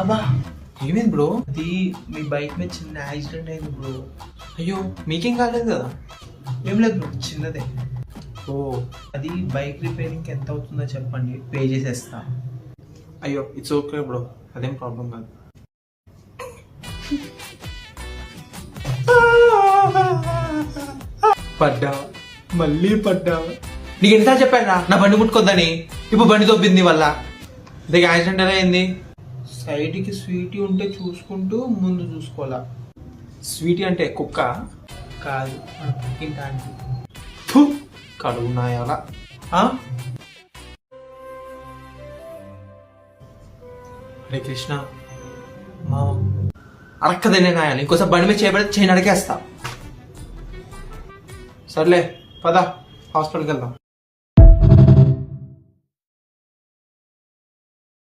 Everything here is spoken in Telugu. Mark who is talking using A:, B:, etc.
A: అబ్బా
B: ఏమైంది బ్రో?
A: అది మీ బైక్ మీద చిన్న యాక్సిడెంట్ అయింది బ్రో.
B: అయ్యో మీకేం కాలేదు కదా?
A: ఏం లేదు బ్రో, చిన్నదే.
B: ఓ
A: అది బైక్ రిపేరింగ్కి ఎంత అవుతుందో చెప్పండి, పే చేసేస్తా.
B: అయ్యో ఇట్స్ ఓకే బ్రో, అదేం ప్రాబ్లం కాదు. పడ్డా, మళ్ళీ పడ్డా. నీకు ఎన్నిసార్లు చెప్పాను రా నా బండి ముట్టుకోద్దని. ఇప్పుడు బండి తొబ్బింది వల్ల దీనికి యాక్సిడెంట్ ఎలా అయింది?
A: సైడ్కి స్వీటీ ఉంటే చూసుకుంటూ ముందు చూసుకోవాలా.
B: స్వీటీ అంటే కుక్క
A: కాదు, మన పక్కింటి ఆంటీ.
B: ఫు, కడుగు నాయాల. హరే కృష్ణ,
A: మా
B: అరక్కదనే నాయాలి. ఇంకోసారి బండి మీద చేయబడి చేయని అడిగేస్తా. సర్లే పద హాస్పిటల్కి వెళ్దాం.